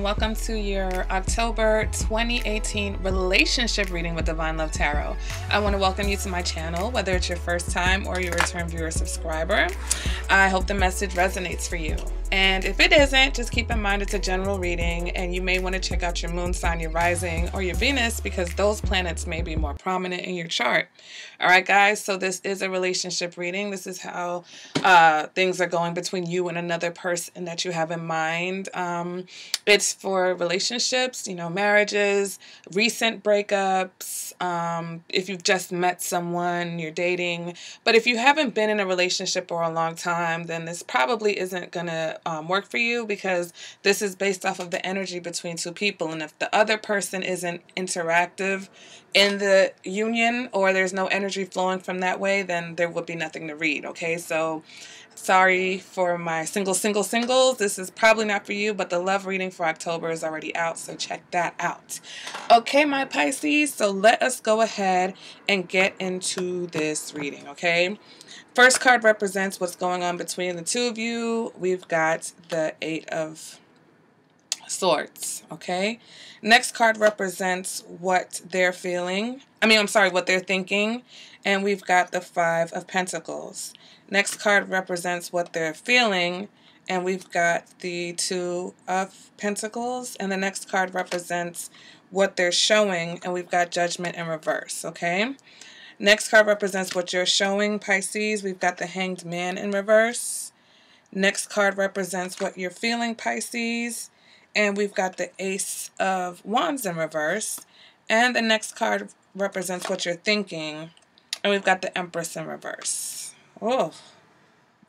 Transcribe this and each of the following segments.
and welcome to your October 2018 relationship reading with Divine Love Tarot. I want to welcome you to my channel, whether it's your first time or your return viewer subscriber. I hope the message resonates for you. And if it isn't, just keep in mind it's a general reading and you may want to check out your moon sign, your rising, or your Venus because those planets may be more prominent in your chart. All right, guys, so this is a relationship reading. This is how things are going between you and another person that you have in mind. It's for relationships, you know, marriages, recent breakups, if you've just met someone, you're dating. But if you haven't been in a relationship for a long time, then this probably isn't going to work for you because this is based off of the energy between two people. And if the other person isn't interactive in the union or there's no energy flowing from that way, then there will be nothing to read. Okay, so sorry for my singles. This is probably not for you, but the love reading for October is already out, so check that out. Okay, my Pisces, so let us go ahead and get into this reading, okay? First card represents what's going on between the two of you. We've got the Eight of Swords, okay? Next card represents what they're feeling. What they're thinking. And we've got the Five of Pentacles. Next card represents what they're feeling. And we've got the Two of Pentacles. And the next card represents what they're showing. And we've got Judgment in reverse, okay? Next card represents what you're showing, Pisces. We've got the Hanged Man in reverse. Next card represents what you're feeling, Pisces. And we've got the Ace of Wands in reverse. And the next card represents what you're thinking. And we've got the Empress in reverse. Oh,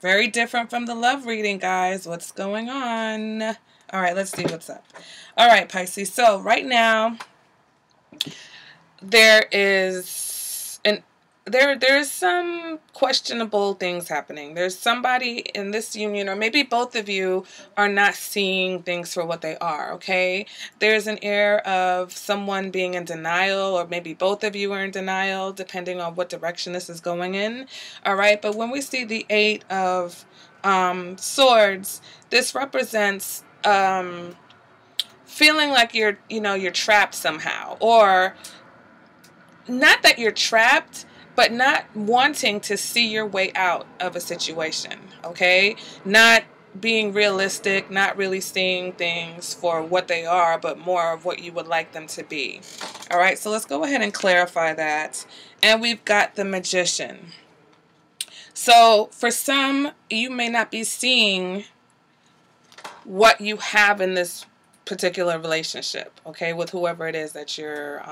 very different from the love reading, guys. What's going on? All right, let's see what's up. All right, Pisces. So right now, there's some questionable things happening. There's somebody in this union, or maybe both of you are not seeing things for what they are, okay? There's an air of someone being in denial, or maybe both of you are in denial, depending on what direction this is going in, all right? But when we see the Eight of Swords, this represents feeling like you're trapped somehow, or not that you're trapped, but not wanting to see your way out of a situation, okay? Not being realistic, not really seeing things for what they are, but more of what you would like them to be. All right, so let's go ahead and clarify that. And we've got the Magician. So for some, you may not be seeing what you have in this particular relationship, okay, with whoever it is that you're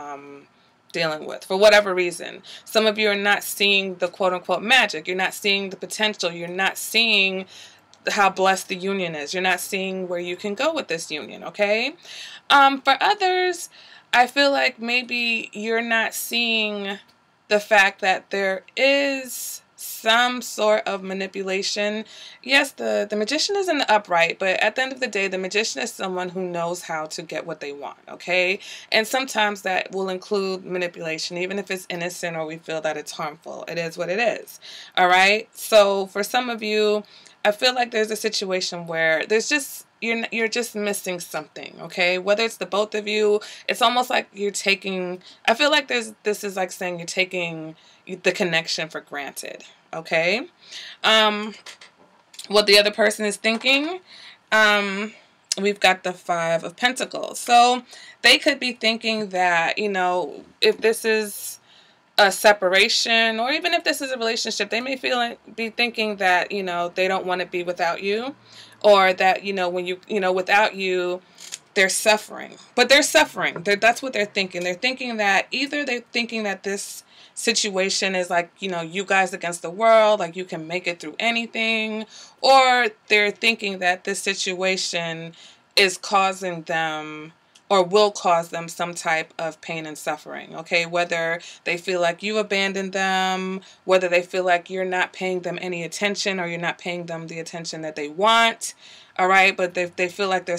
dealing with, for whatever reason. Some of you are not seeing the quote-unquote magic. You're not seeing the potential. You're not seeing how blessed the union is. You're not seeing where you can go with this union, okay? For others, I feel like maybe you're not seeing the fact that there is some sort of manipulation. Yes, the Magician is in the upright, but at the end of the day, the Magician is someone who knows how to get what they want, okay? And sometimes that will include manipulation, even if it's innocent or we feel that it's harmful. It is what it is, all right? So for some of you, I feel like there's a situation where there's just you're just missing something, okay? Whether it's the both of you, it's almost like you're taking, I feel like this is like saying you're taking the connection for granted, okay? What the other person is thinking, we've got the Five of Pentacles. So they could be thinking that, you know, if this is a separation, or even if this is a relationship, they may be thinking that, you know, they don't want to be without you, or that, you know, when without you, they're suffering. But they're suffering. That's what they're thinking. They're thinking that either they're thinking that this situation is like, you know, you guys against the world, like you can make it through anything, or they're thinking that this situation is causing them or will cause them some type of pain and suffering, okay? Whether they feel like you abandoned them, whether they feel like you're not paying them any attention or you're not paying them the attention that they want, all right? But they feel like they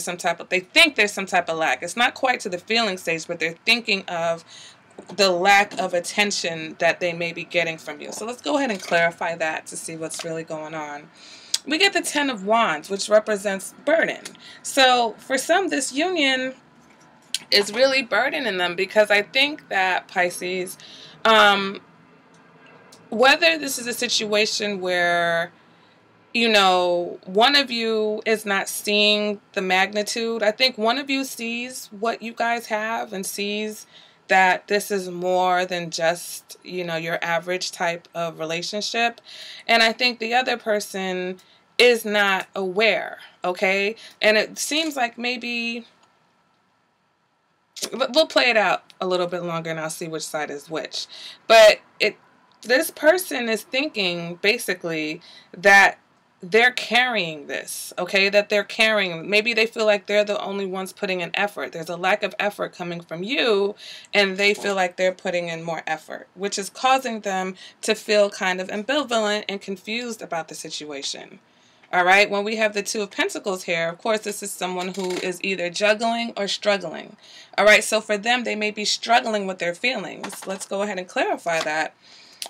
think there's some type of lack. It's not quite to the feeling stage, but they're thinking of the lack of attention that they may be getting from you. So let's go ahead and clarify that to see what's really going on. we get the Ten of Wands, which represents burden. So for some, this union is really burdening them, because I think that, Pisces, whether this is a situation where, you know, one of you is not seeing the magnitude. I think one of you sees what you guys have and sees that this is more than just, you know, your average type of relationship. And I think the other person is not aware, okay? And it seems like maybe we'll play it out a little bit longer and I'll see which side is which. But this person is thinking basically that they're carrying this, okay? That they're carrying. Maybe they feel like they're the only ones putting in effort. There's a lack of effort coming from you, and they feel like they're putting in more effort, which is causing them to feel kind of ambivalent and confused about the situation. All right, when we have the Two of Pentacles here, of course, this is someone who is either juggling or struggling. All right, so for them, they may be struggling with their feelings. Let's go ahead and clarify that.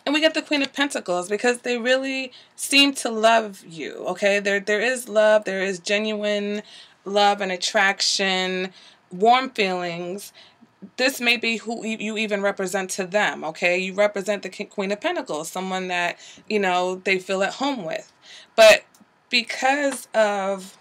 And we get the Queen of Pentacles because they really seem to love you, okay? There is love. There is genuine love and attraction, warm feelings. This may be who you even represent to them, okay? You represent the Queen of Pentacles, someone that, you know, they feel at home with. But because of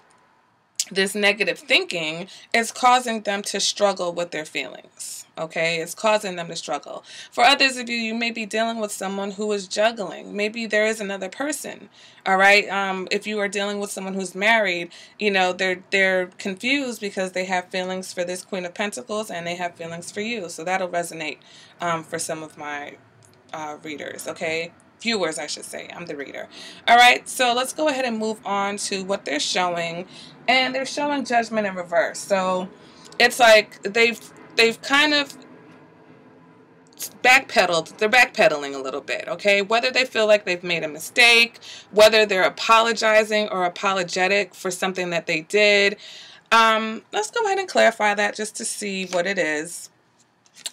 this negative thinking, it's causing them to struggle with their feelings, okay? It's causing them to struggle. For others of you, you may be dealing with someone who is juggling. Maybe there is another person, all right? If you are dealing with someone who's married, you know, they're confused because they have feelings for this Queen of Pentacles and they have feelings for you. So that'll resonate for some of my readers, okay? Viewers, I should say. I'm the reader. All right, so let's go ahead and move on to what they're showing. And they're showing Judgment in reverse. So it's like they've kind of backpedaled. They're backpedaling a little bit, okay? Whether they feel like they've made a mistake, whether they're apologizing or apologetic for something that they did. Let's go ahead and clarify that just to see what it is.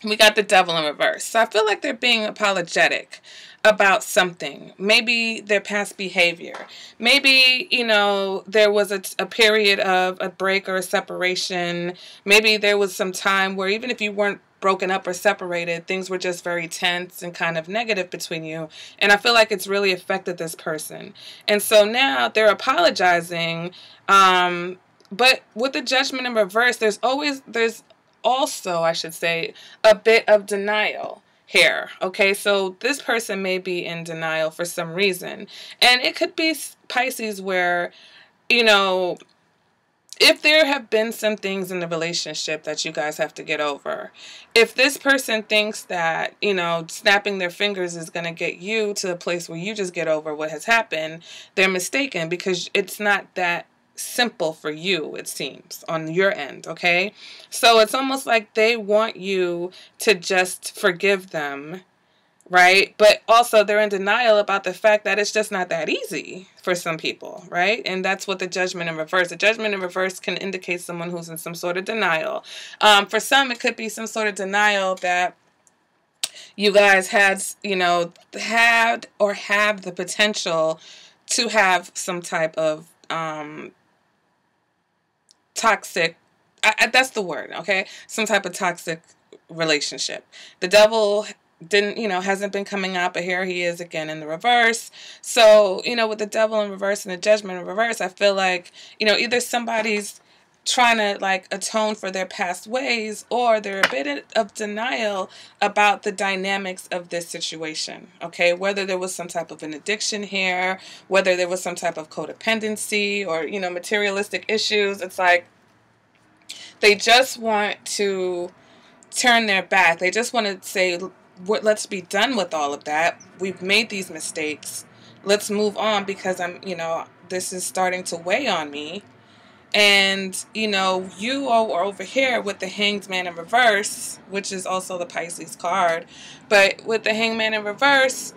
We got the Devil in reverse. So I feel like they're being apologetic about something. Maybe their past behavior. Maybe, you know, there was a period of a break or a separation. Maybe there was some time where even if you weren't broken up or separated, things were just very tense and kind of negative between you. And I feel like it's really affected this person. And so now they're apologizing. But with the Judgment in reverse, there's also, I should say, a bit of denial here, okay? So this person may be in denial for some reason. And it could be, Pisces, where, you know, if there have been some things in the relationship that you guys have to get over, if this person thinks that, you know, snapping their fingers is going to get you to a place where you just get over what has happened, they're mistaken, because it's not that simple for you, it seems, on your end, okay? So it's almost like they want you to just forgive them, right? But also they're in denial about the fact that it's just not that easy for some people, right? And that's what the Judgment in reverse. The Judgment in reverse can indicate someone who's in some sort of denial. For some, it could be some sort of denial that you guys had, you know, had or have the potential to have some type of toxic, that's the word, okay? Some type of toxic relationship. The Devil didn't, you know, hasn't been coming out, but here he is again in the reverse. So, you know, with the Devil in reverse and the Judgment in reverse, I feel like, you know, either somebody's trying to like atone for their past ways, or they're a bit of denial about the dynamics of this situation, okay? Whether there was some type of an addiction here, whether there was some type of codependency or, you know, materialistic issues. It's like they just want to turn their back. They just want to say, let's be done with all of that. We've made these mistakes. Let's move on, because you know, this is starting to weigh on me. And, you know, you are over here with the Hanged Man in reverse, which is also the Pisces card. But with the Hanged Man in reverse,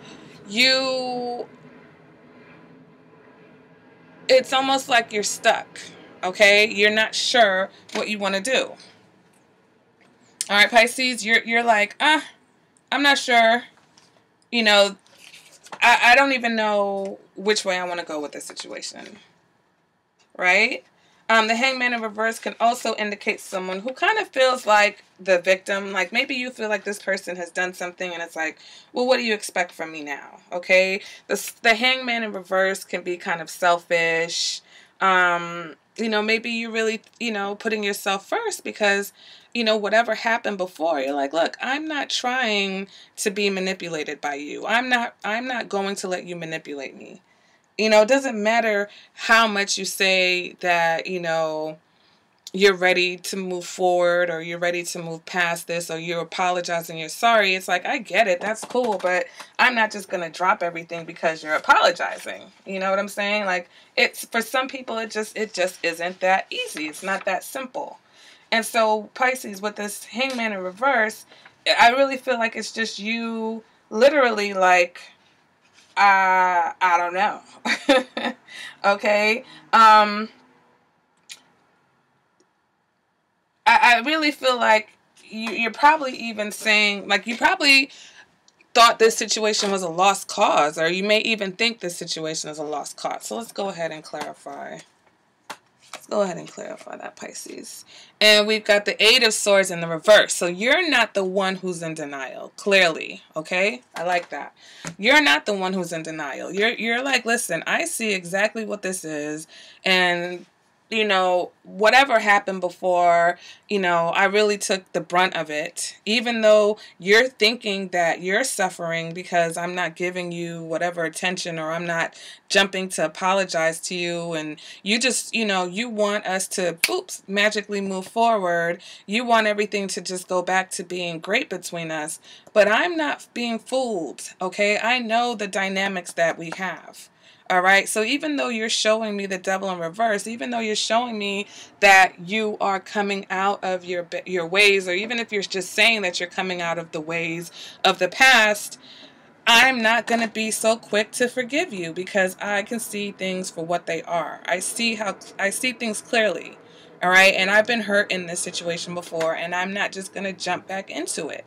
it's almost like you're stuck, okay? You're not sure what you want to do. All right, Pisces, you're like, I'm not sure. You know, I don't even know which way I want to go with this situation, right? The hangman in reverse can also indicate someone who kind of feels like the victim. Like maybe you feel like this person has done something and it's like, well, what do you expect from me now? Okay. The hangman in reverse can be kind of selfish. You know, maybe you really, you know, putting yourself first because, you know, whatever happened before, you're like, look, I'm not trying to be manipulated by you. I'm not going to let you manipulate me. You know, it doesn't matter how much you say that, you know, you're ready to move forward or you're ready to move past this or you're apologizing, you're sorry. It's like, I get it. That's cool. But I'm not just going to drop everything because you're apologizing. You know what I'm saying? Like it's for some people, it just isn't that easy. It's not that simple. And so Pisces with this hangman in reverse, I really feel like it's just you literally like, I don't know. Okay. I really feel like you're probably even saying, like, you probably thought this situation was a lost cause, or you may even think this situation is a lost cause. So let's go ahead and clarify. Let's go ahead and clarify that, Pisces. And we've got the Eight of Swords in the reverse. So you're not the one who's in denial, clearly. Okay? I like that. You're not the one who's in denial. You're like, listen, I see exactly what this is. And you know, whatever happened before, you know, I really took the brunt of it. Even though you're thinking that you're suffering because I'm not giving you whatever attention or I'm not jumping to apologize to you and you just, you know, you want us to, oops, magically move forward. You want everything to just go back to being great between us. But I'm not being fooled, okay? I know the dynamics that we have. All right. So even though you're showing me the devil in reverse, even though you're showing me that you are coming out of your ways, or even if you're just saying that you're coming out of the ways of the past, I'm not going to be so quick to forgive you because I can see things for what they are. I see things clearly. All right. And I've been hurt in this situation before, and I'm not just going to jump back into it.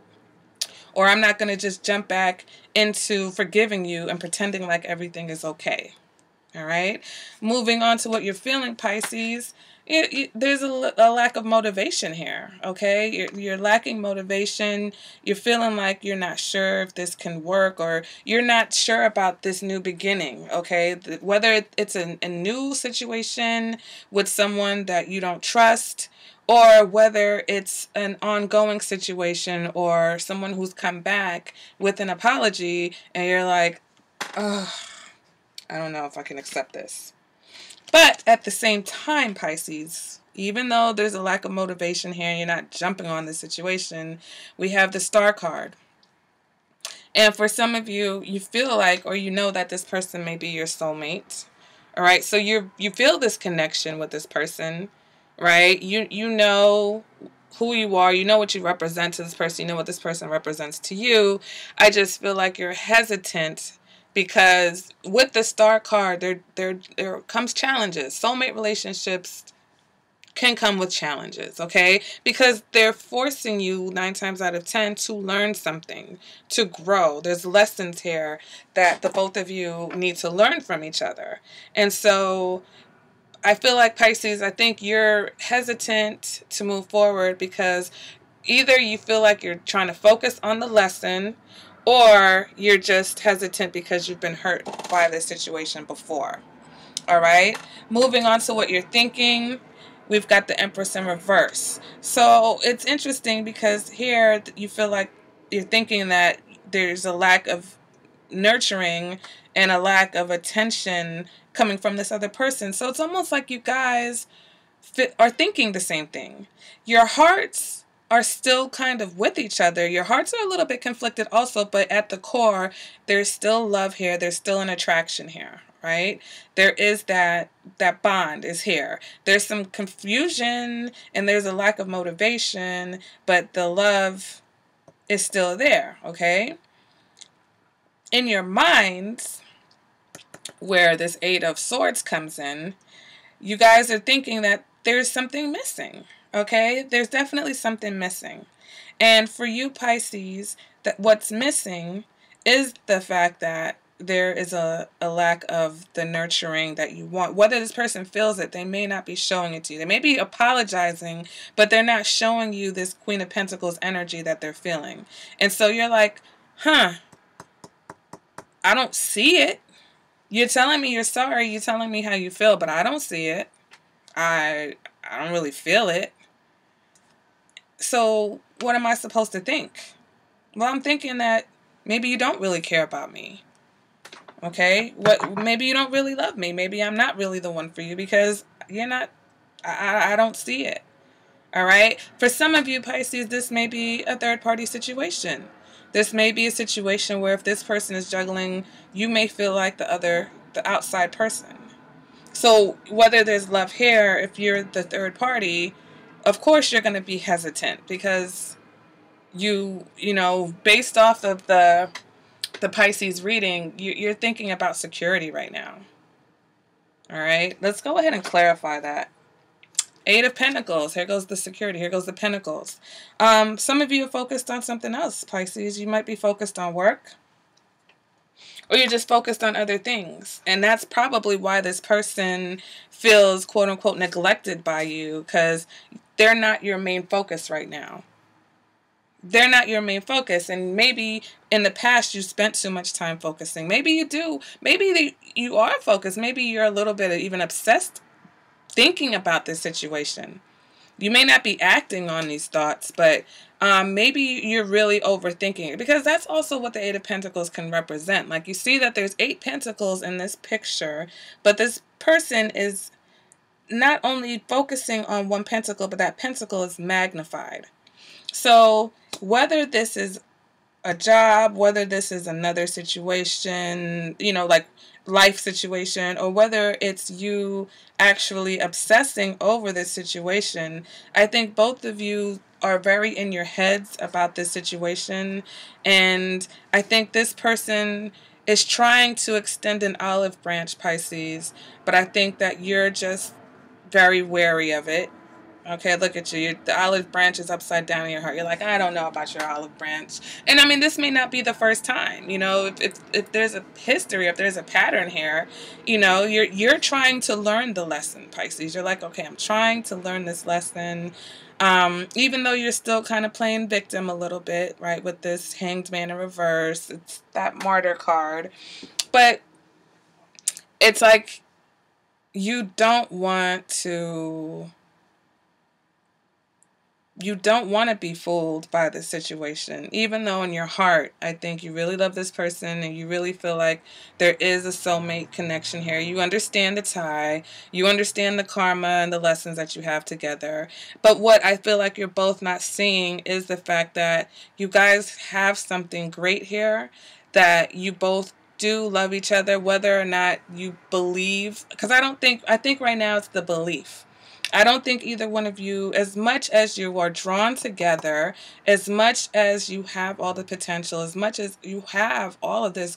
Or I'm not going to just jump back into forgiving you and pretending like everything is okay. All right. Moving on to what you're feeling, Pisces. There's a lack of motivation here. Okay. You're lacking motivation. You're feeling like you're not sure if this can work or you're not sure about this new beginning. Okay. Whether it's a new situation with someone that you don't trust, or whether it's an ongoing situation or someone who's come back with an apology and you're like, oh, I don't know if I can accept this. But at the same time, Pisces, even though there's a lack of motivation here and you're not jumping on the situation, we have the Star card. And for some of you, you feel like, or you know that this person may be your soulmate. All right. So you feel this connection with this person. Right? You know who you are. You know what you represent to this person. You know what this person represents to you. I just feel like you're hesitant because with the Star card, there comes challenges. Soulmate relationships can come with challenges, okay? Because they're forcing you 9 times out of 10 to learn something, to grow. There's lessons here that the both of you need to learn from each other. And so I feel like Pisces, I think you're hesitant to move forward because either you feel like you're trying to focus on the lesson or you're just hesitant because you've been hurt by this situation before. All right. Moving on to what you're thinking. We've got the Empress in reverse. So it's interesting because here you feel like you're thinking that there's a lack of nurturing and a lack of attention coming from this other person. So it's almost like you guys are thinking the same thing. Your hearts are still kind of with each other. Your hearts are a little bit conflicted also, but at the core, there's still love here. There's still an attraction here, right? There is that bond is here. There's some confusion and there's a lack of motivation, but the love is still there, okay? In your minds, where this Eight of Swords comes in, you guys are thinking that there's something missing, okay? There's definitely something missing. And for you, Pisces, that what's missing is the fact that there is a lack of the nurturing that you want. Whether this person feels it, they may not be showing it to you. They may be apologizing, but they're not showing you this Queen of Pentacles energy that they're feeling. And so you're like, huh, I don't see it. You're telling me you're sorry. You're telling me how you feel, but I don't see it. I don't really feel it. So what am I supposed to think? Well, I'm thinking that maybe you don't really care about me. Okay? Maybe you don't really love me. Maybe I'm not really the one for you because you're not, I don't see it. All right? For some of you, Pisces, this may be a third-party situation. This may be a situation where if this person is juggling, you may feel like the outside person. So whether there's love here, if you're the third party, of course you're going to be hesitant because you know, based off of the Pisces reading, you're thinking about security right now. All right, let's go ahead and clarify that. Eight of Pentacles. Here goes the security. Here goes the Pentacles. Some of you are focused on something else, Pisces. You might be focused on work. Or you're just focused on other things. And that's probably why this person feels, quote unquote, neglected by you. Because they're not your main focus right now. They're not your main focus. And maybe in the past you spent too much time focusing. Maybe you do. Maybe you are focused. Maybe you're a little bit even obsessed thinking about this situation. You may not be acting on these thoughts, but maybe you're really overthinking it, because that's also what the Eight of Pentacles can represent. Like, you see that there's 8 pentacles in this picture, but this person is not only focusing on one pentacle, but that pentacle is magnified. So whether this is a job, whether this is another situation, you know, like life situation, or whether it's you actually obsessing over this situation, I think both of you are very in your heads about this situation. And I think this person is trying to extend an olive branch, Pisces, but I think that you're just very wary of it. Okay, look at you. The olive branch is upside down in your heart. You're like, I don't know about your olive branch. And I mean, this may not be the first time. You know, if there's a history, if there's a pattern here, you know, you're trying to learn the lesson, Pisces. You're like, okay, I'm trying to learn this lesson. Even though you're still kind of playing victim a little bit, right, with this Hanged Man in reverse. It's that martyr card. But it's like you don't want to be fooled by the situation, even though in your heart, I think you really love this person and you really feel like there is a soulmate connection here. You understand the tie, you understand the karma and the lessons that you have together. But what I feel like you're both not seeing is the fact that you guys have something great here, that you both do love each other, whether or not you believe, because I think right now it's the belief. I don't think either one of you, as much as you are drawn together, as much as you have all the potential, as much as you have all of this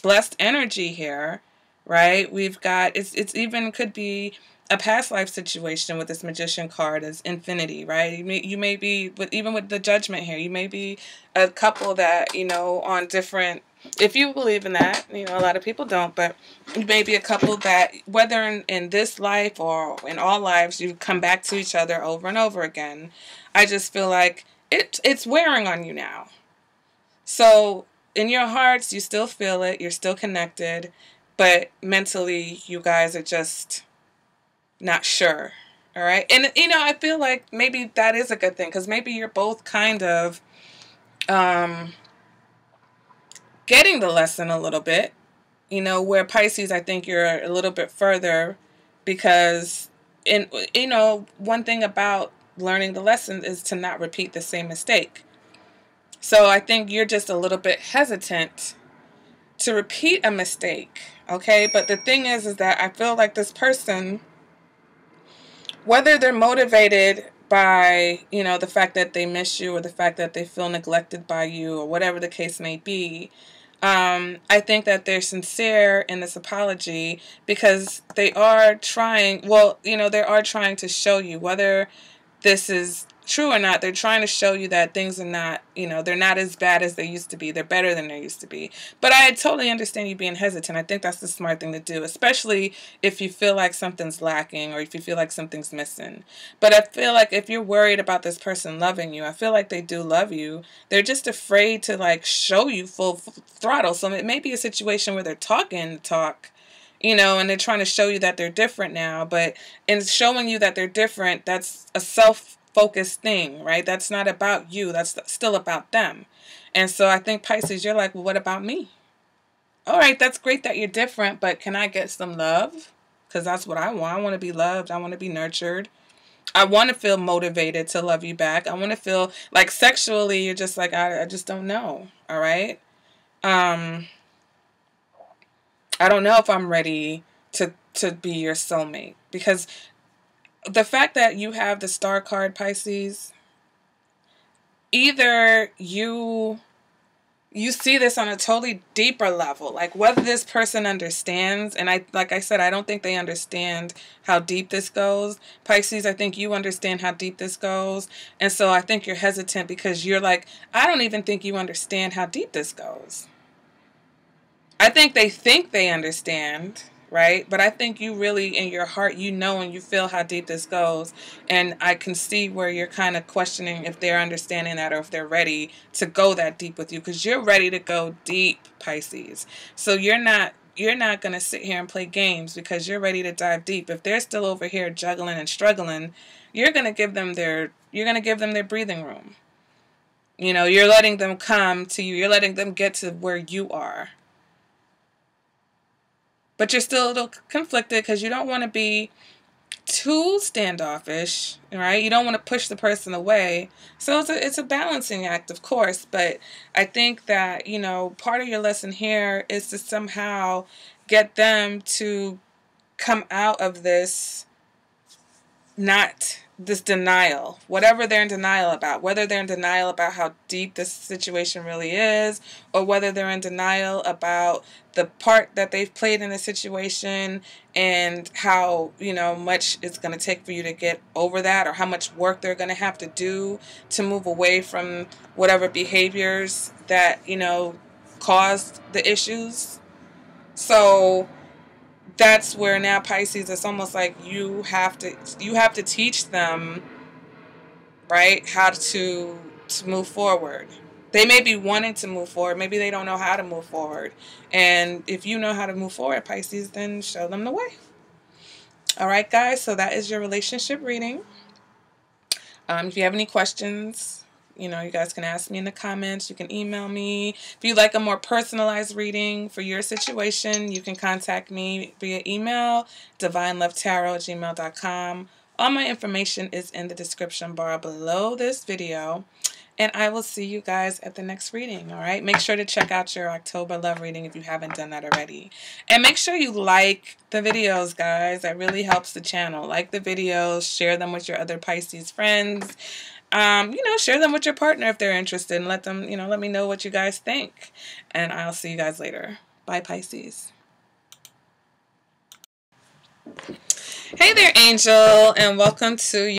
blessed energy here, right? We've got, it's even could be a past life situation with this Magician card as infinity, right? You may be, even with the Judgment here, you may be a couple that, you know, on different, if you believe in that, you know, a lot of people don't, but you may be a couple that, whether in this life or in all lives, you come back to each other over and over again. I just feel like it's wearing on you now. So in your hearts, you still feel it, you're still connected, but mentally, you guys are just not sure. All right. And, you know, I feel like maybe that is a good thing, because maybe you're both kind of getting the lesson a little bit, you know, where Pisces, I think you're a little bit further, because, you know, one thing about learning the lesson is to not repeat the same mistake. So I think you're just a little bit hesitant to repeat a mistake. Okay. But the thing is that I feel like this person, whether they're motivated by, you know, the fact that they miss you or the fact that they feel neglected by you or whatever the case may be, I think that they're sincere in this apology, because they are trying, well, you know, they are trying to show you, whether this is true or not, they're trying to show you that things are not, they're not as bad as they used to be. They're better than they used to be. But I totally understand you being hesitant. I think that's the smart thing to do, especially if you feel like something's lacking or if you feel like something's missing. But I feel like if you're worried about this person loving you, I feel like they do love you. They're just afraid to like show you full throttle. So it may be a situation where they're talking the talk, and they're trying to show you that they're different now. But in showing you that they're different, that's a self-focused thing, right? That's not about you. That's still about them. And so I think, Pisces, you're like, well, what about me? All right, that's great that you're different, but can I get some love? Because that's what I want. I want to be loved. I want to be nurtured. I want to feel motivated to love you back. I want to feel like sexually you're just like, I just don't know. All right? I don't know if I'm ready to be your soulmate, because the fact that you have the Star card, Pisces, either you see this on a totally deeper level, like whether this person understands, and like I said, I don't think they understand how deep this goes. Pisces, I think you understand how deep this goes, and so I think you're hesitant because you're like, I don't even think you understand how deep this goes. I think they understand, right? But I think you really, in your heart, and you feel how deep this goes. And I can see where you're kind of questioning if they're understanding that or if they're ready to go that deep with you, because you're ready to go deep, Pisces. So you're not going to sit here and play games because you're ready to dive deep. If they're still over here juggling and struggling, you're going to give them their breathing room. You're letting them come to you. You're letting them get to where you are. But you're still a little conflicted because you don't want to be too standoffish, right? You don't want to push the person away. So it's a balancing act, of course. But I think that, part of your lesson here is to somehow get them to come out of this, not this denial, whatever they're in denial about, whether they're in denial about how deep this situation really is, or whether they're in denial about the part that they've played in the situation and how, much it's going to take for you to get over that, or how much work they're going to have to do to move away from whatever behaviors that, caused the issues. So that's where now, Pisces, it's almost like you have to teach them, right, how to move forward. They may be wanting to move forward. Maybe they don't know how to move forward. And if you know how to move forward, Pisces, then show them the way. All right, guys, so that is your relationship reading. If you have any questions, you guys can ask me in the comments. You can email me. If you'd like a more personalized reading for your situation, you can contact me via email, divinelovetarot@gmail.com. All my information is in the description bar below this video. And I will see you guys at the next reading, all right? Make sure to check out your October love reading if you haven't done that already. And make sure you like the videos, guys. That really helps the channel. Like the videos. Share them with your other Pisces friends. Share them with your partner if they're interested, and let them, let me know what you guys think. And I'll see you guys later. Bye, Pisces. Hey there, Angel, and welcome to